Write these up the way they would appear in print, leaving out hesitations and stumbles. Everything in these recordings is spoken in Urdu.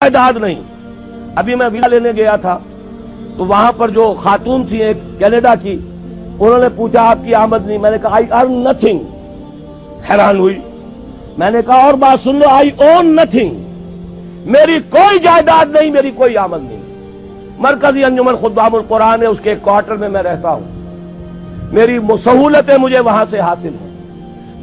جائیداد نہیں. ابھی میں ویزا لینے گیا تھا تو وہاں پر جو خاتون تھی ایک کینیڈا کی, انہوں نے پوچھا آپ کی آمدنی. میں نے کہا آئی ارن نتھنگ. حیران ہوئی. میں نے کہا اور بات سن لو, آئی اون نتھنگ. میری کوئی جائیداد نہیں, میری کوئی آمد نہیں. مرکزی انجمن خطبان القرآن ہے, اس کے ایک کوارٹر میں رہتا ہوں. میری سہولتیں مجھے وہاں سے حاصل ہیں.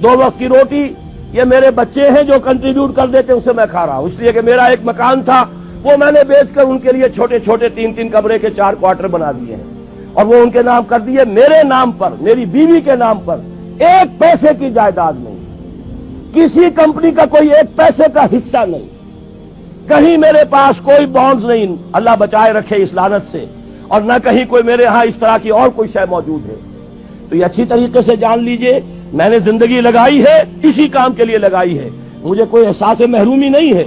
2 وقت کی روٹی یہ میرے بچے ہیں جو کنٹریبیوٹ کر دیتے, اسے میں کھا رہا ہوں. اس لیے کہ میرا ایک مکان تھا, وہ میں نے بیچ کر ان کے لیے چھوٹے چھوٹے 3 کمرے کے 4 کوارٹر بنا دیے ہیں, اور وہ ان کے نام کر دیے. میرے نام پر, میری بیوی کے نام پر 1 پیسے کی جائیداد نہیں, کسی کمپنی کا کوئی 1 پیسے کا حصہ نہیں, کہیں میرے پاس کوئی بانڈز نہیں, اللہ بچائے رکھے اس لعنت سے, اور نہ کہیں کوئی میرے ہاں اس طرح کی اور کوئی شے موجود ہے. تو یہ اچھی طریقے سے جان لیجئے, میں نے زندگی لگائی ہے, اسی کام کے لیے لگائی ہے. مجھے کوئی احساس محرومی نہیں ہے,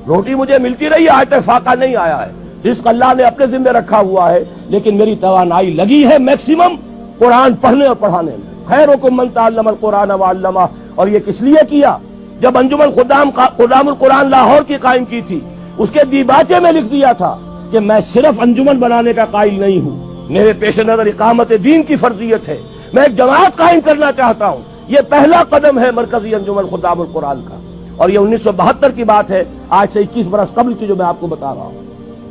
روٹی مجھے ملتی رہی ہے, آج تک فاقہ نہیں آیا ہے. رزق اللہ نے اپنے ذمہ رکھا ہوا ہے, لیکن میری توانائی لگی ہے میکسیمم قرآن پڑھنے اور پڑھانے میں. خیرکم من تعلم القرآن وعلمہ. اور یہ کس لیے کیا؟ جب انجمن خدام القرآن لاہور کی قائم کی تھی, اس کے دیباچے میں لکھ دیا تھا کہ میں صرف انجمن بنانے کا قائل نہیں ہوں, میرے پیش نظر اقامت دین کی فرضیت ہے, میں ایک جماعت قائم کرنا چاہتا ہوں. یہ پہلا قدم ہے مرکزی انجمن خدام القرآن کا, اور یہ 1972 کی بات ہے, آج سے 21 برس قبل کی جو میں آپ کو بتا رہا ہوں.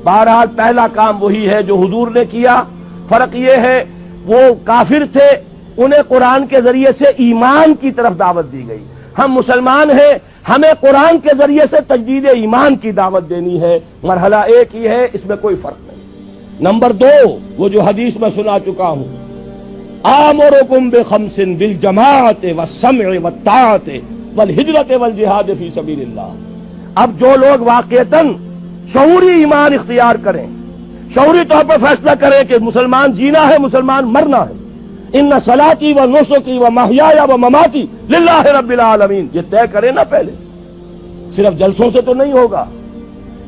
بہرحال پہلا کام وہی ہے جو حضور نے کیا. فرق یہ ہے وہ کافر تھے, انہیں قرآن کے ذریعے سے ایمان کی طرف دعوت دی گئی. ہم مسلمان ہیں, ہمیں قرآن کے ذریعے سے تجدید ایمان کی دعوت دینی ہے. مرحلہ ایک ہی ہے, اس میں کوئی فرق نہیں. نمبر 2, وہ جو حدیث میں سنا چکا ہوں, آمرکم بخمس بالجماعت والسمع والطاعت والہجرت والجہاد فی سبیل اللہ. اب جو لوگ واقعتاً شعوری ایمان اختیار کریں, شعوری طور پر فیصلہ کریں کہ مسلمان جینا ہے, مسلمان مرنا ہے, ان صلاتی و نسکی و محیای و مماتی للہ رب العالمین, یہ طے کریں نا پہلے. صرف جلسوں سے تو نہیں ہوگا,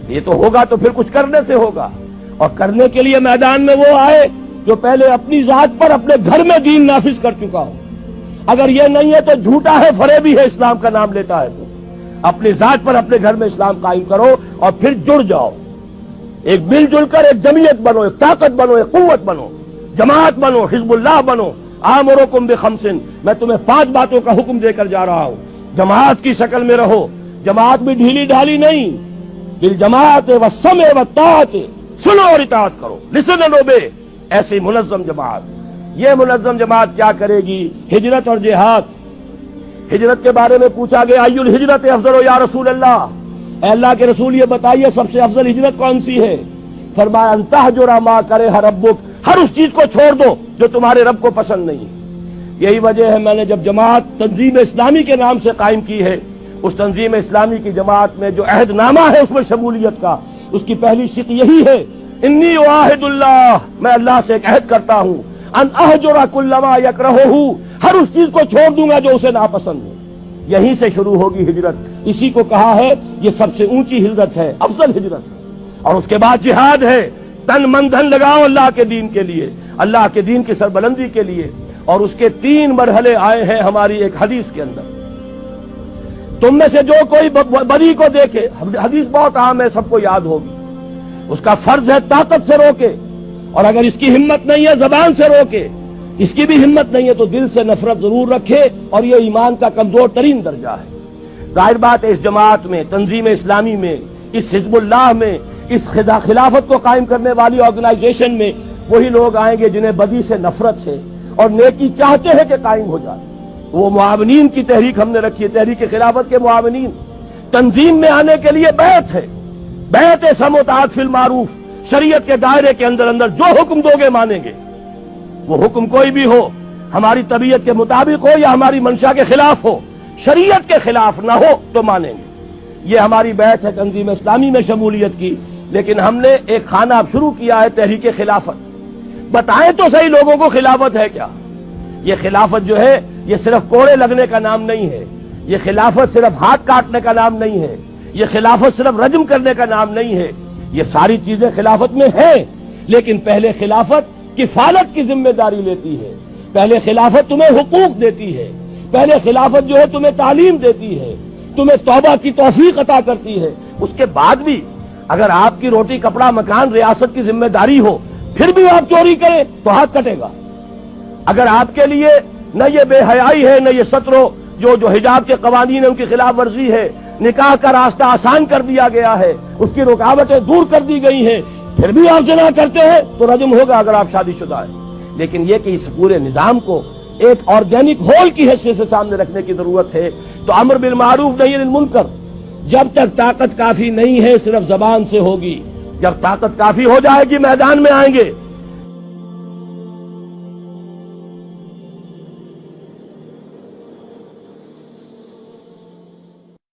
یہ تو ہوگا تو پھر کچھ کرنے سے ہوگا. اور کرنے کے لیے میدان میں وہ آئے جو پہلے اپنی ذات پر اپنے گھر میں دین نافذ کر چکا ہو. اگر یہ نہیں ہے تو جھوٹا ہے, فریبی ہے, اسلام کا نام لیتا ہے. تو اپنی ذات پر اپنے گھر میں اسلام قائم کرو اور پھر جڑ جاؤ, ایک مل جل کر ایک جمعیت بنو, ایک طاقت بنو, ایک قوت بنو, جماعت بنو, حزب اللہ بنو. آمرکم بخمسن, میں تمہیں 5 باتوں کا حکم دے کر جا رہا ہوں. جماعت کی شکل میں رہو, جماعت بھی ڈھیلی ڈھالی نہیں, بالجماعت والسمع والطاعت, سنو اور اطاعت کرو, لسن اینڈ اوبے. ایسی منظم جماعت. یہ منظم جماعت کیا کرے گی؟ ہجرت اور جہاد. ہجرت کے بارے میں پوچھا گیا, ای الہجرت افضل یا رسول اللہ, اے اللہ کے رسول یہ بتائیے سب سے افضل ہجرت کون سی ہے؟ فرمایا ان تہجر ما کرہ ربک, ہر اس چیز کو چھوڑ دو جو تمہارے رب کو پسند نہیں. یہی وجہ ہے میں نے جب جماعت تنظیم اسلامی کے نام سے قائم کی ہے, اس تنظیم اسلامی کی جماعت میں جو عہد نامہ ہے اس میں شمولیت کا, اس کی پہلی شق یہی ہے, انی اعاہد اللہ, میں اللہ سے ایک عہد کرتا ہوں, ان اہجر کل ما یکرہہ, ہر اس چیز کو چھوڑ دوں گا جو اسے ناپسند ہے. یہیں سے شروع ہوگی ہجرت. اسی کو کہا ہے یہ سب سے اونچی ہجرت ہے, افضل ہجرت ہے. اور اس کے بعد جہاد ہے, تن من دھن لگاؤ اللہ کے دین کے لیے, اللہ کے دین کی سربلندی کے لیے. اور اس کے 3 مرحلے آئے ہیں ہماری ایک حدیث کے اندر. تم میں سے جو کوئی بری کو دیکھے, حدیث بہت عام ہے, سب کو یاد ہوگی, اس کا فرض ہے طاقت سے روکے, اور اگر اس کی ہمت نہیں ہے زبان سے روکے, اس کی بھی ہمت نہیں ہے تو دل سے نفرت ضرور رکھے, اور یہ ایمان کا کمزور ترین درجہ ہے. ظاہر بات ہے اس جماعت میں, تنظیم اسلامی میں, اس حزب اللہ میں, اس خلافت کو قائم کرنے والی آرگنائزیشن میں وہی لوگ آئیں گے جنہیں بدی سے نفرت ہے اور نیکی چاہتے ہیں کہ قائم ہو جائے. وہ معاونین کی تحریک ہم نے رکھی ہے, تحریک خلافت کے معاونین. تنظیم میں آنے کے لیے بیعت ہے, بیعت سمع و طاعت فی المعروف, شریعت کے دائرے کے اندر اندر جو حکم دو گے مانیں گے. وہ حکم کوئی بھی ہو, ہماری طبیعت کے مطابق ہو یا ہماری منشا کے خلاف ہو, شریعت کے خلاف نہ ہو تو مانیں گے. یہ ہماری بیعت ہے تنظیم اسلامی میں شمولیت کی. لیکن ہم نے ایک خانہ اب شروع کیا ہے, تحریک خلافت. بتائیں تو صحیح لوگوں کو خلافت ہے کیا؟ یہ خلافت جو ہے یہ صرف کوڑے لگنے کا نام نہیں ہے, یہ خلافت صرف ہاتھ کاٹنے کا نام نہیں ہے, یہ خلافت صرف رجم کرنے کا نام نہیں ہے. یہ ساری چیزیں خلافت میں ہیں, لیکن پہلے خلافت کفالت کی ذمہ داری لیتی ہے, پہلے خلافت تمہیں حقوق دیتی ہے, پہلے خلافت جو ہے تمہیں تعلیم دیتی ہے, تمہیں توبہ کی توفیق عطا کرتی ہے. اس کے بعد بھی اگر آپ کی روٹی کپڑا مکان ریاست کی ذمہ داری ہو پھر بھی آپ چوری کریں تو ہاتھ کٹے گا. اگر آپ کے لیے نہ یہ بے حیائی ہے، نہ یہ سترو جو حجاب کے قوانین ہیں ان کی خلاف ورزی ہے، نکاح کا راستہ آسان کر دیا گیا ہے، اس کی رکاوٹیں دور کر دی گئی ہیں، پھر بھی آپ زنا کرتے ہیں تو رجم ہوگا اگر آپ شادی شدہ ہیں. لیکن یہ کہ اس پورے نظام کو ایک آرگینک ہول کی حیثیت سے سامنے رکھنے کی ضرورت ہے. تو امر بالمعروف نہی عن المنکر جب تک طاقت کافی نہیں ہے صرف زبان سے ہوگی. جب طاقت کافی ہو جائے گی میدان میں آئیں گے.